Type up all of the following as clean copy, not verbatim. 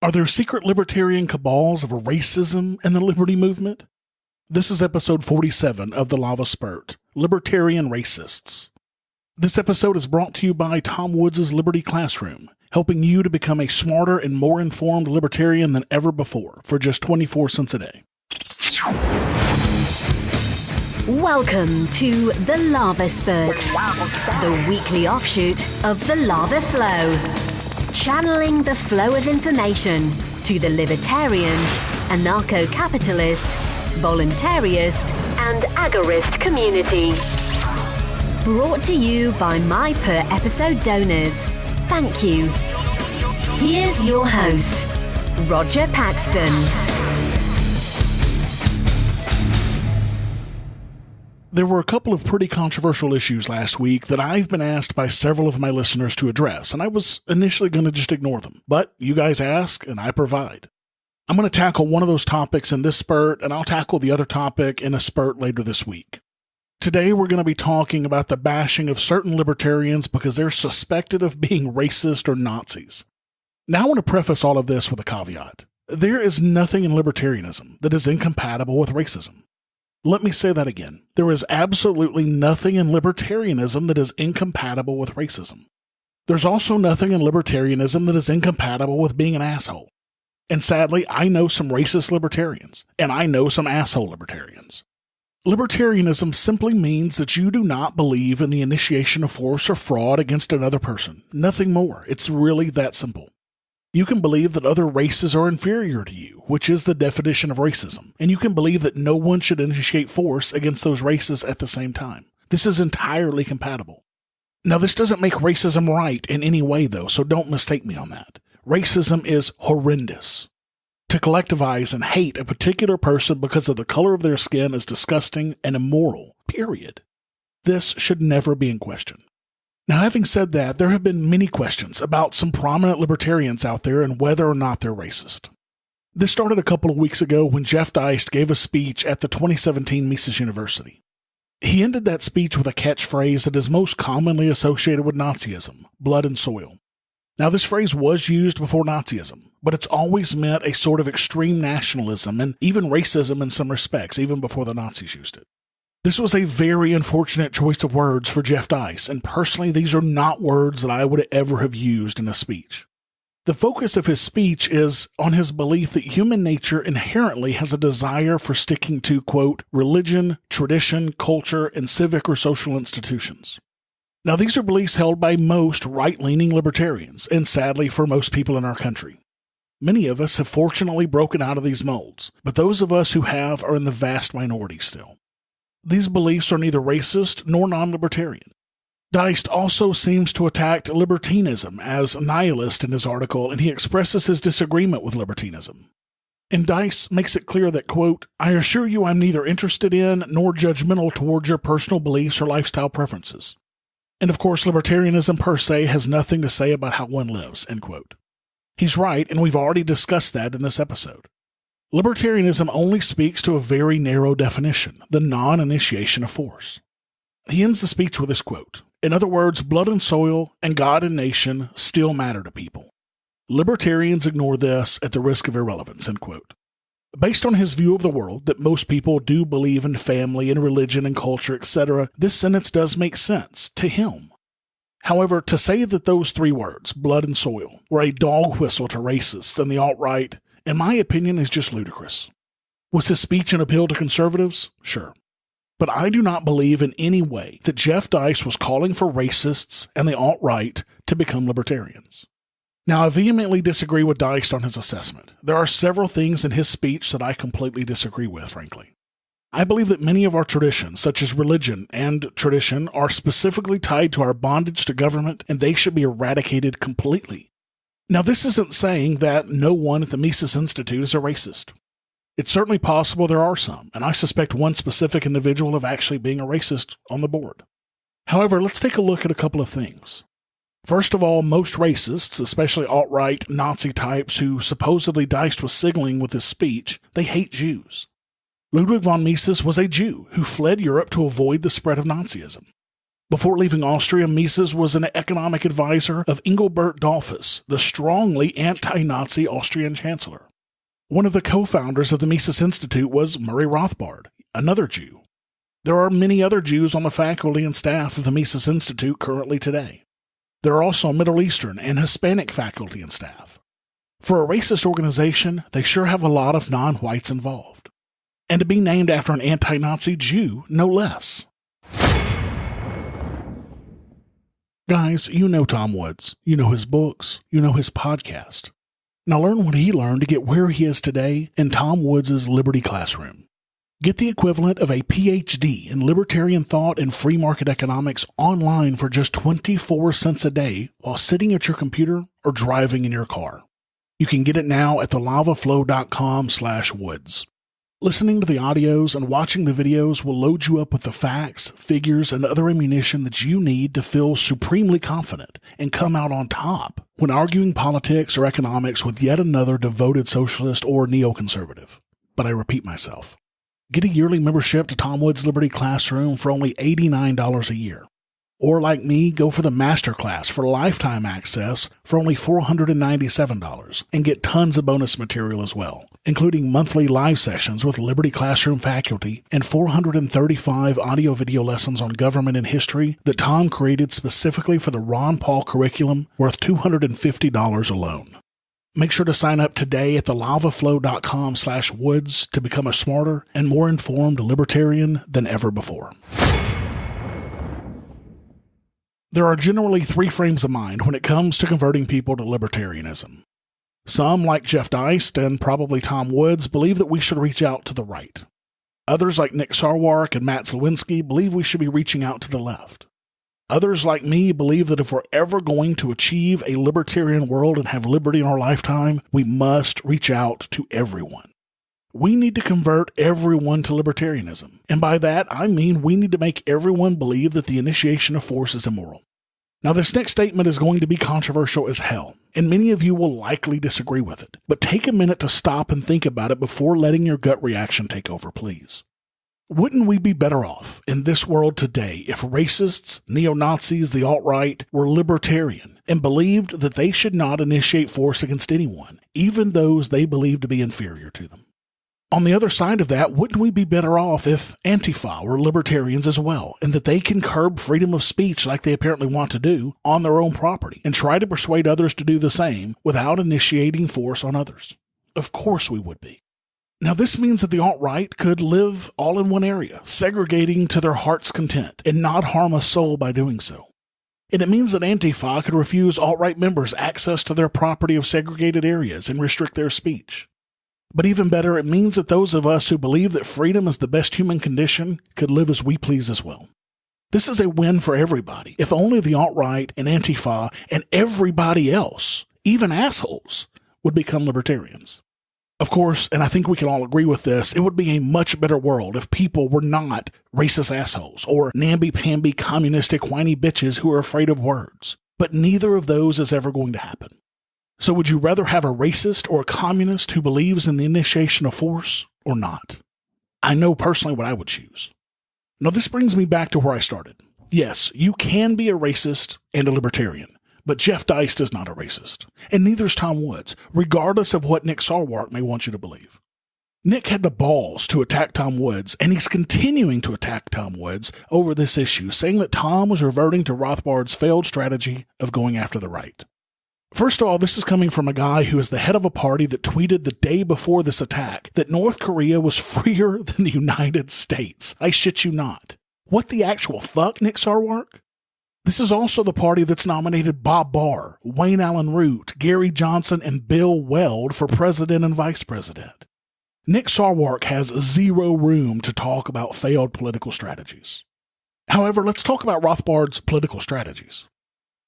Are there secret libertarian cabals of racism in the liberty movement? This is episode 47 of the LAVA Spurt, Libertarian Racists. This episode is brought to you by Tom Woods' Liberty Classroom, helping you to become a smarter and more informed libertarian than ever before for just 24 cents a day. Welcome to the LAVA Spurt, the weekly offshoot of the lava flow. Channeling the flow of information to the libertarian, anarcho-capitalist, voluntarist, and agorist community. Brought to you by my per-episode donors. Thank you. Here's your host, Roger Paxton. There were a couple of pretty controversial issues last week that I've been asked by several of my listeners to address, and I was initially going to just ignore them. But you guys ask, and I provide. I'm going to tackle one of those topics in this spurt, and I'll tackle the other topic in a spurt later this week. Today we're going to be talking about the bashing of certain libertarians because they're suspected of being racist or Nazis. Now I want to preface all of this with a caveat. There is nothing in libertarianism that is incompatible with racism. Let me say that again. There is absolutely nothing in libertarianism that is incompatible with racism. There's also nothing in libertarianism that is incompatible with being an asshole. And sadly, I know some racist libertarians, and I know some asshole libertarians. Libertarianism simply means that you do not believe in the initiation of force or fraud against another person. Nothing more. It's really that simple. You can believe that other races are inferior to you, which is the definition of racism, and you can believe that no one should initiate force against those races at the same time. This is entirely compatible. Now, this doesn't make racism right in any way, though, so don't mistake me on that. Racism is horrendous. To collectivize and hate a particular person because of the color of their skin is disgusting and immoral, period. This should never be in question. Now, having said that, there have been many questions about some prominent libertarians out there and whether or not they're racist. This started a couple of weeks ago when Jeff Deist gave a speech at the 2017 Mises University. He ended that speech with a catchphrase that is most commonly associated with Nazism, blood and soil. Now, this phrase was used before Nazism, but it's always meant a sort of extreme nationalism and even racism in some respects, even before the Nazis used it. This was a very unfortunate choice of words for Jeff Deist, and personally, these are not words that I would ever have used in a speech. The focus of his speech is on his belief that human nature inherently has a desire for sticking to, quote, religion, tradition, culture, and civic or social institutions. Now, these are beliefs held by most right-leaning libertarians, and sadly for most people in our country. Many of us have fortunately broken out of these molds, but those of us who have are in the vast minority still. These beliefs are neither racist nor non-libertarian. Deist also seems to attack libertinism as nihilist in his article, and he expresses his disagreement with libertinism. And Deist makes it clear that, quote, I assure you I'm neither interested in nor judgmental towards your personal beliefs or lifestyle preferences. And of course, libertarianism per se has nothing to say about how one lives, end quote. He's right, and we've already discussed that in this episode. Libertarianism only speaks to a very narrow definition, the non-initiation of force. He ends the speech with this quote, in other words, blood and soil and God and nation still matter to people. Libertarians ignore this at the risk of irrelevance, end quote. Based on his view of the world, that most people do believe in family and religion and culture, etc., this sentence does make sense to him. However, to say that those three words, blood and soil, were a dog whistle to racists and the alt-right, in my opinion, is just ludicrous. Was his speech an appeal to conservatives? Sure. But I do not believe in any way that Jeff Deist was calling for racists and the alt-right to become libertarians. Now, I vehemently disagree with Deist on his assessment. There are several things in his speech that I completely disagree with, frankly. I believe that many of our traditions, such as religion and tradition, are specifically tied to our bondage to government, and they should be eradicated completely. Now, this isn't saying that no one at the Mises Institute is a racist. It's certainly possible there are some, and I suspect one specific individual of actually being a racist on the board. However, let's take a look at a couple of things. First of all, most racists, especially alt-right Nazi types who supposedly Deist was signaling with his speech, they hate Jews. Ludwig von Mises was a Jew who fled Europe to avoid the spread of Nazism. Before leaving Austria, Mises was an economic advisor of Engelbert Dollfuss, the strongly anti-Nazi Austrian chancellor. One of the co-founders of the Mises Institute was Murray Rothbard, another Jew. There are many other Jews on the faculty and staff of the Mises Institute currently today. There are also Middle Eastern and Hispanic faculty and staff. For a racist organization, they sure have a lot of non-whites involved. And to be named after an anti-Nazi Jew, no less. Guys, you know Tom Woods. You know his books. You know his podcast. Now learn what he learned to get where he is today in Tom Woods' Liberty Classroom. Get the equivalent of a PhD in libertarian thought and free market economics online for just 24 cents a day while sitting at your computer or driving in your car. You can get it now at thelavaflow.com/woods. Listening to the audios and watching the videos will load you up with the facts, figures, and other ammunition that you need to feel supremely confident and come out on top when arguing politics or economics with yet another devoted socialist or neoconservative. But I repeat myself. Get a yearly membership to Tom Woods' Liberty Classroom for only $89 a year. Or like me, go for the Masterclass for lifetime access for only $497 and get tons of bonus material as well, including monthly live sessions with Liberty Classroom faculty and 435 audio-video lessons on government and history that Tom created specifically for the Ron Paul curriculum worth $250 alone. Make sure to sign up today at thelavaflow.com/woods to become a smarter and more informed libertarian than ever before. There are generally three frames of mind when it comes to converting people to libertarianism. Some, like Jeff Deist and probably Tom Woods, believe that we should reach out to the right. Others, like Nick Sarwark and Matt Zlewinski, believe we should be reaching out to the left. Others, like me, believe that if we're ever going to achieve a libertarian world and have liberty in our lifetime, we must reach out to everyone. We need to convert everyone to libertarianism. And by that, I mean we need to make everyone believe that the initiation of force is immoral. Now, this next statement is going to be controversial as hell, and many of you will likely disagree with it. But take a minute to stop and think about it before letting your gut reaction take over, please. Wouldn't we be better off in this world today if racists, neo-Nazis, the alt-right were libertarian and believed that they should not initiate force against anyone, even those they believe to be inferior to them? On the other side of that, wouldn't we be better off if Antifa were libertarians as well, and that they can curb freedom of speech like they apparently want to do on their own property and try to persuade others to do the same without initiating force on others? Of course we would be. Now, this means that the alt-right could live all in one area, segregating to their heart's content, and not harm a soul by doing so. And it means that Antifa could refuse alt-right members access to their property of segregated areas and restrict their speech. But even better, it means that those of us who believe that freedom is the best human condition could live as we please as well. This is a win for everybody, if only the alt-right and Antifa and everybody else, even assholes, would become libertarians. Of course, and I think we can all agree with this, it would be a much better world if people were not racist assholes or namby-pamby communistic whiny bitches who are afraid of words. But neither of those is ever going to happen. So would you rather have a racist or a communist who believes in the initiation of force or not? I know personally what I would choose. Now this brings me back to where I started. Yes, you can be a racist and a libertarian, but Jeff Deist is not a racist, and neither is Tom Woods, regardless of what Nick Sarwark may want you to believe. Nick had the balls to attack Tom Woods, and he's continuing to attack Tom Woods over this issue, saying that Tom was reverting to Rothbard's failed strategy of going after the right. First of all, this is coming from a guy who is the head of a party that tweeted the day before this attack that North Korea was freer than the United States. I shit you not. What the actual fuck, Nick Sarwark? This is also the party that's nominated Bob Barr, Wayne Allen Root, Gary Johnson, and Bill Weld for president and vice president. Nick Sarwark has zero room to talk about failed political strategies. However, let's talk about Rothbard's political strategies.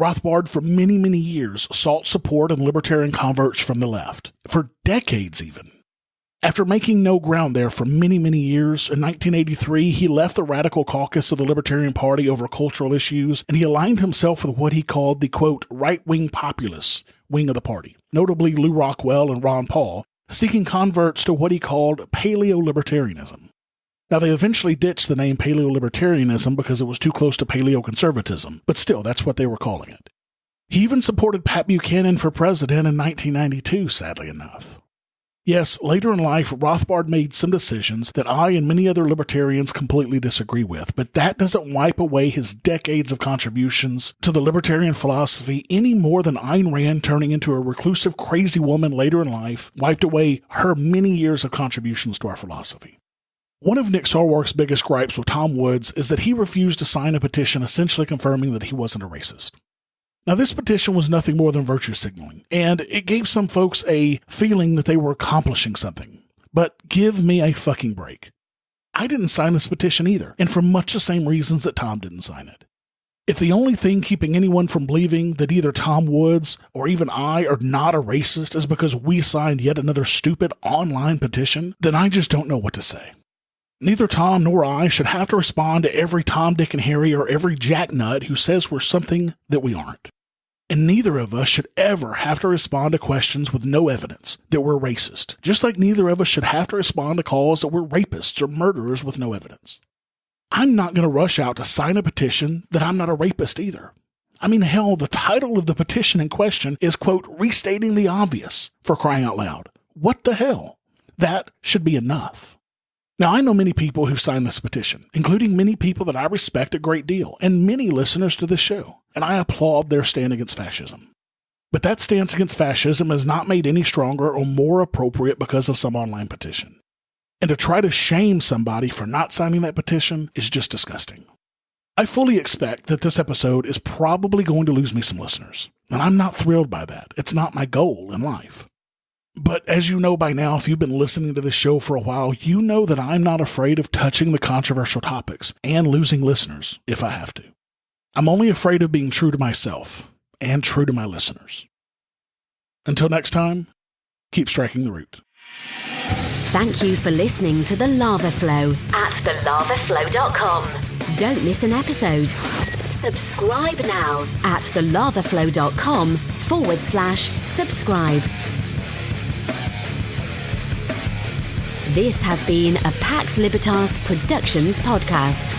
Rothbard, for many, many years, sought support in libertarian converts from the left, for decades even. After making no ground there for many, many years, in 1983, he left the radical caucus of the Libertarian Party over cultural issues, and he aligned himself with what he called the, quote, right-wing populist wing of the party, notably Lew Rockwell and Ron Paul, seeking converts to what he called paleo-libertarianism. Now, they eventually ditched the name paleo-libertarianism because it was too close to paleo-conservatism, but still, that's what they were calling it. He even supported Pat Buchanan for president in 1992, sadly enough. Yes, later in life, Rothbard made some decisions that I and many other libertarians completely disagree with, but that doesn't wipe away his decades of contributions to the libertarian philosophy any more than Ayn Rand turning into a reclusive, crazy woman later in life wiped away her many years of contributions to our philosophy. One of Nick Sarwark's biggest gripes with Tom Woods is that he refused to sign a petition essentially confirming that he wasn't a racist. Now, this petition was nothing more than virtue signaling, and it gave some folks a feeling that they were accomplishing something. But give me a fucking break. I didn't sign this petition either, and for much the same reasons that Tom didn't sign it. If the only thing keeping anyone from believing that either Tom Woods or even I are not a racist is because we signed yet another stupid online petition, then I just don't know what to say. Neither Tom nor I should have to respond to every Tom, Dick, and Harry or every jacknut who says we're something that we aren't. And neither of us should ever have to respond to questions with no evidence that we're racist, just like neither of us should have to respond to calls that we're rapists or murderers with no evidence. I'm not going to rush out to sign a petition that I'm not a rapist either. I mean, hell, the title of the petition in question is, quote, restating the obvious, for crying out loud. What the hell? That should be enough. Now, I know many people who've signed this petition, including many people that I respect a great deal, and many listeners to this show, and I applaud their stand against fascism. But that stance against fascism is not made any stronger or more appropriate because of some online petition. And to try to shame somebody for not signing that petition is just disgusting. I fully expect that this episode is probably going to lose me some listeners, and I'm not thrilled by that. It's not my goal in life. But as you know by now, if you've been listening to this show for a while, you know that I'm not afraid of touching the controversial topics and losing listeners if I have to. I'm only afraid of being true to myself and true to my listeners. Until next time, keep striking the root. Thank you for listening to The Lava Flow at thelavaflow.com. Don't miss an episode. Subscribe now at thelavaflow.com/subscribe. This has been a Pax Libertas Productions podcast.